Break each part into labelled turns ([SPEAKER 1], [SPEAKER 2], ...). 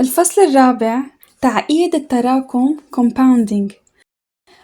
[SPEAKER 1] الفصل الرابع: تعقيد التراكم compounding.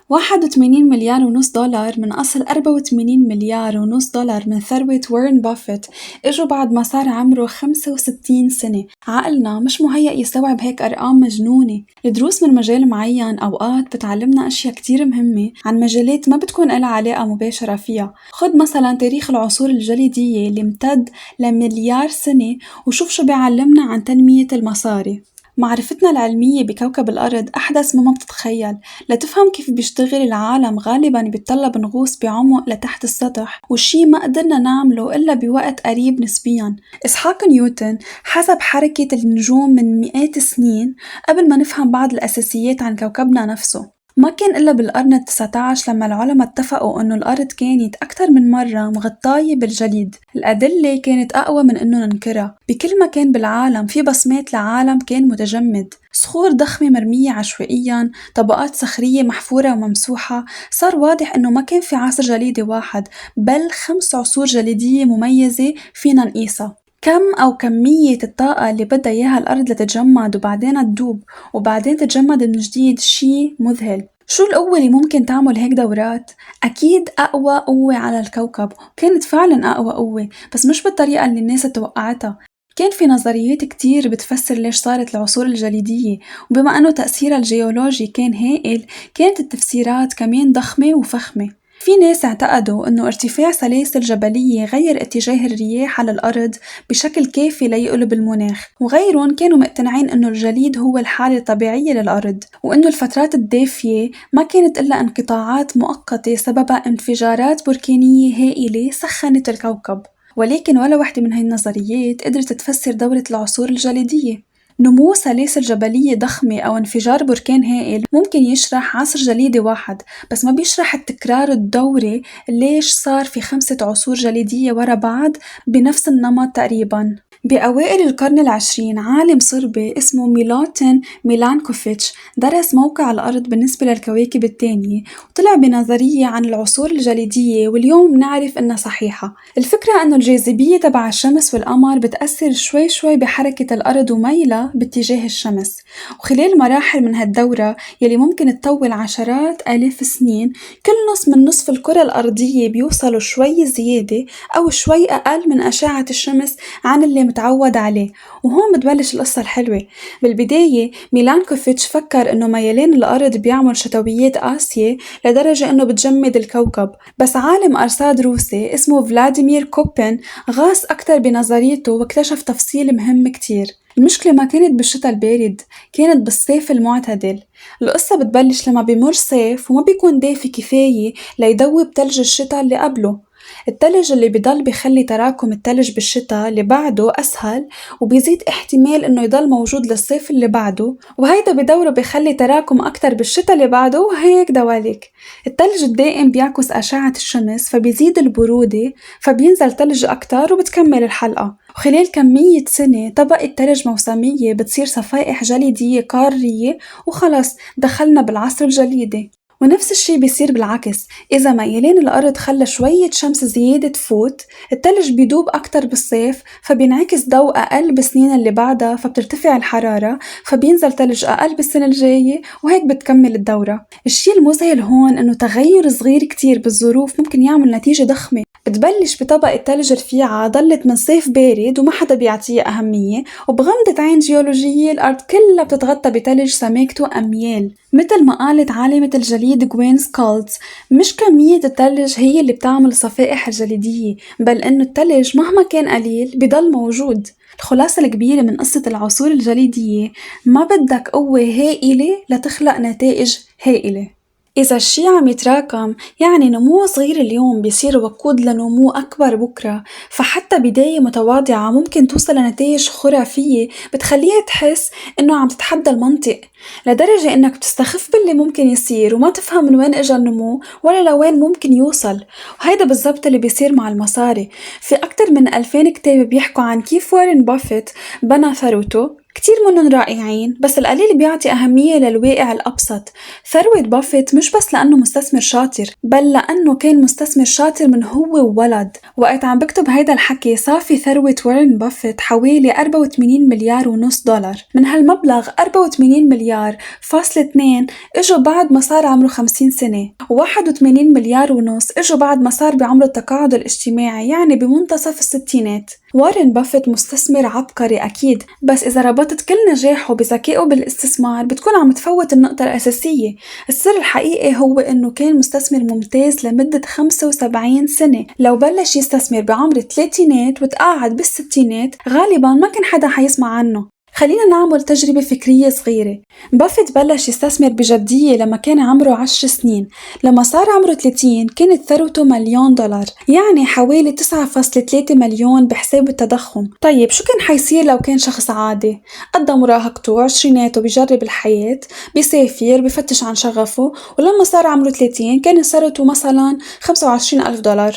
[SPEAKER 1] 81 مليار ونص دولار من أصل 84 مليار ونص دولار من ثروة وارن بافيت إجوا بعد ما صار عمره 65 سنة. عقلنا مش مهيأ يستوعب هيك أرقام مجنونة. الدروس من مجال معين أوقات بتعلمنا أشياء كتير مهمة عن مجالات ما بتكون إلها علاقة مباشرة فيها. خد مثلا تاريخ العصور الجليدية اللي امتد لمليار سنة وشوف شو بيعلمنا عن تنمية المصاري. معرفتنا العلمية بكوكب الأرض أحدث مما بتتخيل. لتفهم كيف بيشتغل العالم غالباً بيتطلب نغوص بعمق لتحت السطح، وشي ما قدرنا نعمله إلا بوقت قريب نسبياً. إسحاق نيوتن حسب حركة النجوم من مئات السنين قبل ما نفهم بعض الأساسيات عن كوكبنا نفسه. ما كان إلا بالقرن ال19 لما العلماء اتفقوا إنه الأرض كانت أكتر من مرة مغطاية بالجليد. الأدلة كانت أقوى من إنه ننكرها. بكل مكان بالعالم في بصمات لعالم كان متجمد، صخور ضخمة مرمية عشوائياً، طبقات صخرية محفورة وممسوحة. صار واضح إنه ما كان في عصر جليدي واحد، بل 5 عصور جليدية مميزة فينا نقيسها. كم أو كمية الطاقة اللي بدها إياها الأرض لتتجمد وبعدين تدوب وبعدين تتجمد من جديد شي مذهل. شو القوة اللي ممكن تعمل هيك دورات؟ أكيد أقوى قوة على الكوكب، كانت فعلا أقوى قوة، بس مش بالطريقة اللي الناس توقعتها. كان في نظريات كتير بتفسر ليش صارت العصور الجليدية، وبما أنه تأثيرها الجيولوجي كان هائل كانت التفسيرات كمان ضخمة وفخمة. في ناس اعتقدوا أنه ارتفاع سلاسل جبلية غير اتجاه الرياح على الأرض بشكل كافي ليقلب المناخ، وغيرهم كانوا مقتنعين أنه الجليد هو الحالة الطبيعية للأرض، وأنه الفترات الدافية ما كانت إلا انقطاعات مؤقتة سببها انفجارات بركانية هائلة سخنت الكوكب. ولكن ولا واحدة من هاي النظريات قدرت تفسر دورة العصور الجليدية. نمو سلاسل جبلية ضخمة أو انفجار بركان هائل ممكن يشرح عصر جليدي واحد، بس ما بيشرح التكرار الدوري ليش صار في 5 عصور جليدية ورا بعض بنفس النمط تقريباً. بأوائل القرن العشرين عالم صربي اسمه ميلوتين ميلانكوفيتش درس موقع الأرض بالنسبة للكواكب التانية وطلع بنظرية عن العصور الجليدية، واليوم نعرف إنها صحيحة. الفكرة إنه الجاذبية تبع الشمس والقمر بتأثر شوي شوي بحركة الأرض وميلها باتجاه الشمس، وخلال مراحل من هالدورة يلي ممكن تطول عشرات آلاف السنين كل نص من نصف الكرة الأرضية بيوصلوا شوي زيادة أو شوي أقل من أشعة الشمس عن اللي متعود عليه. وهون بتبلش القصة الحلوة. بالبداية ميلانكوفيتش فكر إنه ميلان الأرض بيعمل شتويات قاسية لدرجة إنه بتجمد الكوكب، بس عالم أرصاد روسي اسمه فلاديمير كوبين غاص أكتر بنظريته واكتشف تفصيل مهم كتير. المشكلة ما كانت بالشتاء البارد، كانت بالصيف المعتدل. القصة بتبلش لما بيمر صيف وما بيكون دافي كفاية ليدوب تلج الشتاء اللي قبله. التلج اللي بيضل بيخلي تراكم التلج بالشتاء اللي بعده أسهل، وبيزيد احتمال إنه يضل موجود للصيف اللي بعده، وهيدا بدوره بيخلي تراكم أكتر بالشتاء اللي بعده، وهيك دواليك. التلج الدائم بيعكس أشعة الشمس فبيزيد البرودة فبينزل تلج أكتر وبتكمل الحلقة. وخلال كمية سنة طبقة تلج موسمية بتصير صفائح جليدية قارية وخلص دخلنا بالعصر الجليدي. ونفس الشي بيصير بالعكس، إذا ميلان الأرض خلى شوية شمس زيادة تفوت التلج بيدوب أكتر بالصيف فبينعكس ضوء أقل بالسنين اللي بعدها فبترتفع الحرارة فبينزل تلج أقل بالسنة الجاية، وهيك بتكمل الدورة. الشي المذهل هون إنه تغير صغير كتير بالظروف ممكن يعمل نتيجة ضخمة. بتبلش بطبقة تلج رفيعة ضلت من صيف بارد وما حدا بيعطيها أهمية، وبغمضة عين جيولوجية الأرض كلها بتتغطى بتلج سماكته أميال. مثل ما قالت عالمة الجليد جوين سكولتز، مش كمية التلج هي اللي بتعمل الصفائح الجليدية، بل إنه التلج مهما كان قليل بيضل موجود. الخلاصة الكبيرة من قصة العصور الجليدية، ما بدك قوة هائلة لتخلق نتائج هائلة. إذا الشي عم يتراكم يعني نمو صغير اليوم بيصير وقود لنمو أكبر بكرة، فحتى بداية متواضعة ممكن توصل لنتائج خرافية بتخليها تحس إنه عم تتحدى المنطق، لدرجة إنك بتستخف باللي ممكن يصير وما تفهم من وين إجا النمو ولا لوين ممكن يوصل. وهيدا بالضبط اللي بيصير مع المصاري. في أكتر من 2000 كتاب بيحكوا عن كيف وارن بافيت بنى ثروته، كتير منهم رائعين، بس القليل بيعطي أهمية للواقع الأبسط. ثروة بافيت مش بس لأنه مستثمر شاطر، بل لأنه كان مستثمر شاطر من هو وولد. وقت عم بكتب هيدا الحكي صافي ثروة وارن بافيت حوالي 84 مليار ونص دولار. من هالمبلغ 84 مليار فاصلة 2 اجوا بعد ما صار عمره 50 سنة، و81 مليار ونص اجوا بعد ما صار بعمر التقاعد الاجتماعي، يعني بمنتصف الستينات. وارن بافيت مستثمر عبقري أكيد، بس إذا ربطت كل نجاحه بذكائه بالاستثمار بتكون عم تفوت النقطة الأساسية. السر الحقيقي هو إنه كان مستثمر ممتاز لمدة 75 سنة. لو بلش يستثمر بعمر الثلاثينات وتقاعد بالستينات غالبا ما كان حدا حيسمع عنه. خلينا نعمل تجربة فكرية صغيرة. بافيت بلش يستثمر بجدية لما كان عمره 10 سنين. لما صار عمره 30 كانت ثروته مليون دولار، يعني حوالي 9.3 مليون بحساب التضخم. طيب شو كان حيصير لو كان شخص عادي؟ قضى مراهقته وعشريناته بيجرب الحياة، بيسافر، بفتش عن شغفه، ولما صار عمره 30 كانت ثروته مثلا 25 ألف دولار.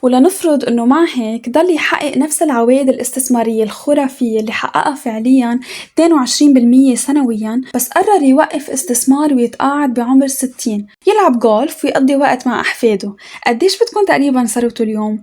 [SPEAKER 1] ولنفرض إنه مع هيك ضل يحقق نفس العوائد الاستثمارية الخرافية اللي حققها فعلياً 22% سنوياً، بس قرر يوقف استثمار ويتقاعد بعمر 60 يلعب جولف ويقضي وقت مع أحفاده. قديش بتكون تقريباً ثروته اليوم؟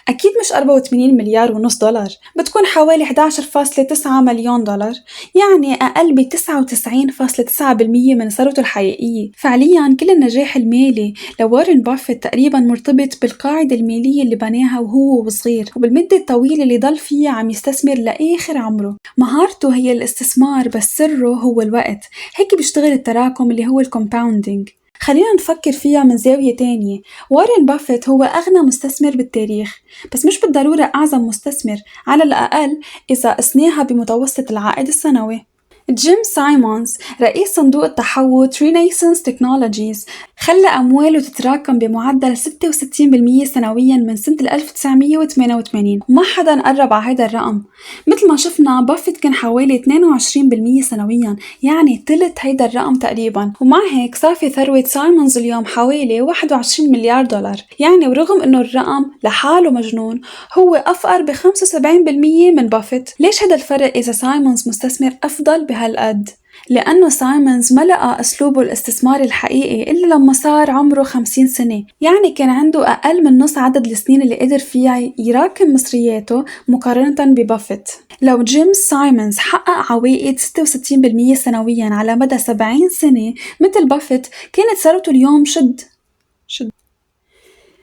[SPEAKER 1] أكيد مش 84 مليار ونص دولار، بتكون حوالي 11.9 مليون دولار، يعني أقل ب 99.9% من ثروته الحقيقية. فعليا كل النجاح المالي لوارن بافيت تقريبا مرتبط بالقاعدة المالية اللي بناها وهو صغير، وبالمدة الطويلة اللي ضل فيها عم يستثمر لآخر عمره. مهارته هي الاستثمار، بس سره هو الوقت. هيك بيشتغل التراكم اللي هو الكومباوندينج. خلينا نفكر فيها من زاوية تانية. وارن بافيت هو أغنى مستثمر بالتاريخ، بس مش بالضرورة أعظم مستثمر، على الأقل إذا قسناها بمتوسط العائد السنوي. جيم سايمونز رئيس صندوق التحوط رينيسانس تكنولوجيز خلى أمواله تتراكم بمعدل 66% سنويا من سنة 1988، وما حدا قرب على هذا الرقم. مثل ما شفنا بافيت كان حوالي 22% سنويا، يعني تلت هيدا الرقم تقريبا. ومع هيك صافي ثروة سايمونز اليوم حوالي 21 مليار دولار، يعني ورغم انه الرقم لحاله مجنون هو أفقر ب 75% من بافيت. ليش هذا الفرق إذا سايمونز مستثمر أفضل بهالقد؟ لأنه سايمونز ما لقى أسلوبه الاستثماري الحقيقي إلا لما صار عمره 50 سنة، يعني كان عنده أقل من نص عدد السنين اللي قدر فيها يراكم مصرياته مقارنة ببافيت. لو جيم سايمونز حقق عوائد 66% سنويا على مدى 70 سنة مثل بافيت كانت ثروته اليوم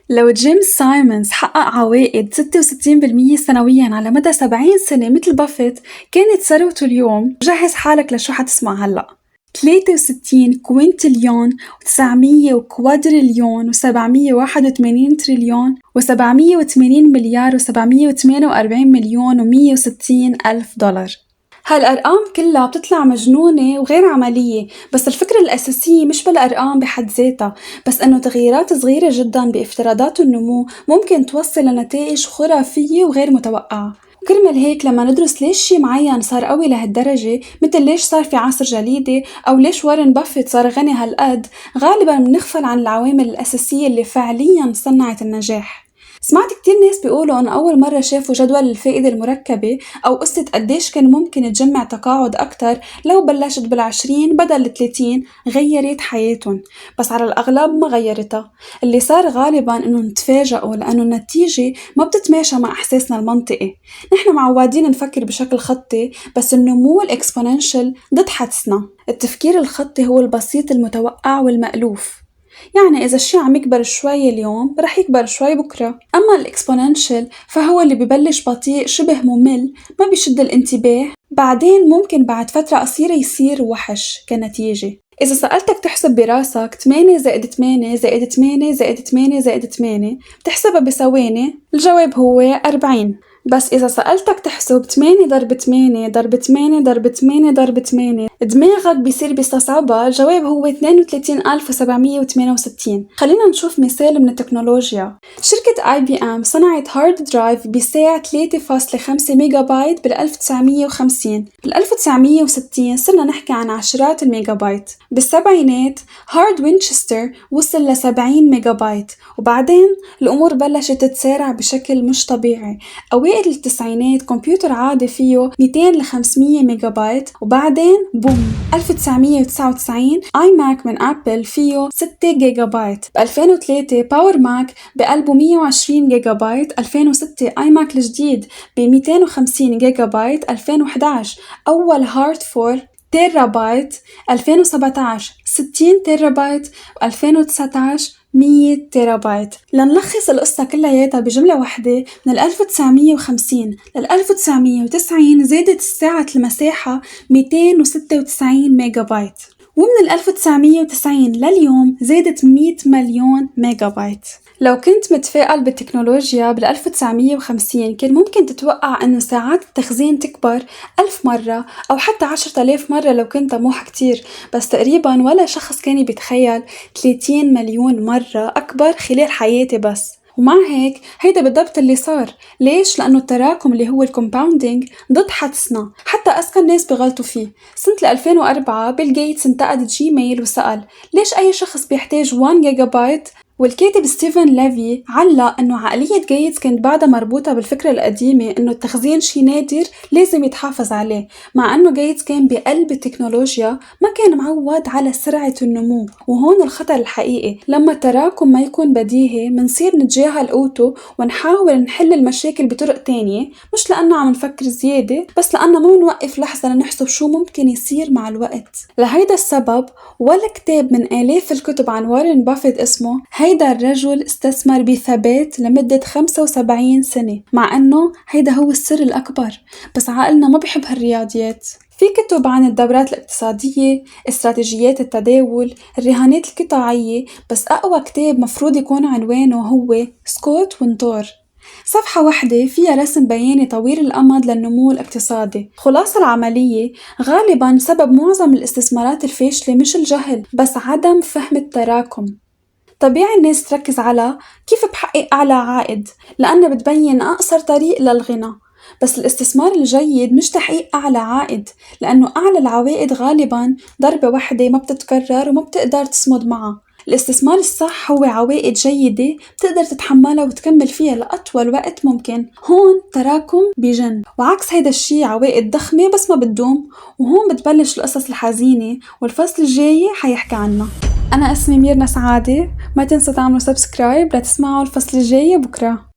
[SPEAKER 1] لو جيم سايمونز حقق عوائد 66% سنويا على مدى 70 سنة مثل بافيت كانت ثروته اليوم، جهز حالك لشو حتسمع هلأ، 63 كوينتليون و900 وكوادريليون و781 تريليون و780 مليار و748 مليون و160 ألف دولار. هالأرقام كلها بتطلع مجنونة وغير عملية، بس الفكرة الأساسية مش بالأرقام بحد ذاتها، بس أنه تغييرات صغيرة جدا بافتراضات النمو ممكن توصل لنتائج خرافية وغير متوقعة. وكرمال هيك لما ندرس ليش شي معين صار قوي لهالدرجة، مثل ليش صار في عصر جليدي أو ليش وارن بافيت صار غني هالقد، غالبا بنغفل عن العوامل الأساسية اللي فعليا صنعت النجاح. سمعت كتير ناس بيقولوا أن أول مرة شافوا جدول الفائدة المركبة أو قصة قديش كان ممكن تجمع تقاعد أكتر لو بلشت بال20 بدل 30 غيرت حياتهم، بس على الأغلب ما غيرتها. اللي صار غالبا إنه نتفاجئوا لأنه النتيجة ما بتتماشى مع إحساسنا المنطقي. نحن معودين نفكر بشكل خطي، بس النمو الإكسبوننشل ضد حدسنا. التفكير الخطي هو البسيط المتوقع والمألوف، يعني إذا الشي عم يكبر شوي اليوم رح يكبر شوي بكرة. أما الإكسبوننشل فهو اللي ببلش بطيء شبه ممل ما بيشد الانتباه، بعدين ممكن بعد فترة قصيرة يصير وحش كنتيجة. إذا سألتك تحسب براسك 8 زائد 8 زائد 8 زائد 8 زائد 8 بتحسبها بثواني، الجواب هو 40. بس إذا سألتك تحسب 8 ضرب 8 ضرب 8 ضرب 8 ضرب 8 دماغك بيصير بيستصعبها، الجواب هو 32768. خلينا نشوف مثال من التكنولوجيا. شركة IBM صنعت هارد درايف بسعة 3.5 ميجا بايت بال1950. بال1960 صرنا نحكي عن عشرات الميجا بايت. بالسبعينات هارد وينشستر وصل ل70 ميجا بايت، وبعدين الأمور بلشت تتسارع بشكل مش طبيعي. بأوائل التسعينات كمبيوتر عادي فيه 200 ل 500 ميجا بايت، وبعدين بوم 1999 آي ماك من أبل فيه 6 جيجا بايت. ب 2003 باور ماك بقلبه 120 جيجا بايت. 2006 آي ماك الجديد ب 250 جيجا بايت. 2011 أول هارد 4 تيرا بايت. 2017 60 تيرا بايت. 2019 100 تيرا بايت. لنلخص القصة كلياتها بجملة واحدة، من 1950 لل 1990 زادت الساعة المساحة 296 ميجا بايت، ومن 1990 لليوم زادت 100 مليون ميجا بايت. لو كنت متفائل بالتكنولوجيا بال 1950 كان ممكن تتوقع إنه ساعات التخزين تكبر 1000 مرة أو حتى 10,000 مرة لو كنت طموح كتير، بس تقريبا ولا شخص كان بيتخيل 30 مليون مرة أكبر خلال حياتي بس. ومع هيك هيدا بالضبط اللي صار. ليش؟ لأنه التراكم اللي هو الكومباوندينج ضد حدسنا، حتى أذكى الناس بغلطوا فيه. سنة 2004 بيل جيتس انتقد جيميل وسأل ليش أي شخص بيحتاج 1 جيجا بايت؟ والكاتب ستيفن ليفي علق إنه عقلية جيتس كانت بعدها مربوطة بالفكرة القديمة إنه التخزين شي نادر لازم يتحافظ عليه، مع إنه جيتس كان بقلب التكنولوجيا ما كان معود على سرعة النمو. وهون الخطر الحقيقي، لما التراكم ما يكون بديهي منصير نتجاهل قوته ونحاول نحل المشاكل بطرق تانية، مش لأنه عم نفكر زيادة، بس لأنه ما نوقف لحظة لنحسب شو ممكن يصير مع الوقت. لهيدا السبب ولا كتاب من آلاف الكتب عن وارن بافيت اسمه هيدا الرجل استثمر بثبات لمدة 75 سنة، مع أنه هيدا هو السر الأكبر، بس عقلنا ما بيحب هالرياضيات. في كتب عن الدورات الاقتصادية، استراتيجيات التداول، الرهانات القطاعية، بس أقوى كتاب مفروض يكون عنوانه هو سكوت ونتور. صفحة واحدة فيها رسم بياني طويل الأمد للنمو الاقتصادي. خلاصة العملية، غالبا سبب معظم الاستثمارات الفاشلة مش الجهل، بس عدم فهم التراكم. طبيعي الناس تركز على كيف بحقق أعلى عائد لأنها بتبين أقصر طريق للغنى، بس الاستثمار الجيد مش تحقيق أعلى عائد، لأنه أعلى العوائد غالباً ضربة واحدة ما بتتكرر وما بتقدر تصمد معها. الاستثمار الصح هو عوائد جيدة بتقدر تتحملها وتكمل فيها لأطول وقت ممكن. هون تراكم بجن، وعكس هيدا الشي عوائد ضخمة بس ما بتدوم. وهون بتبلش القصص الحزينة والفصل الجاي حيحكي عنها. أنا اسمي ميرنا سعادة، ما تنسوا تعملوا سبسكرايب لتسمعوا الفصل الجاي بكرة.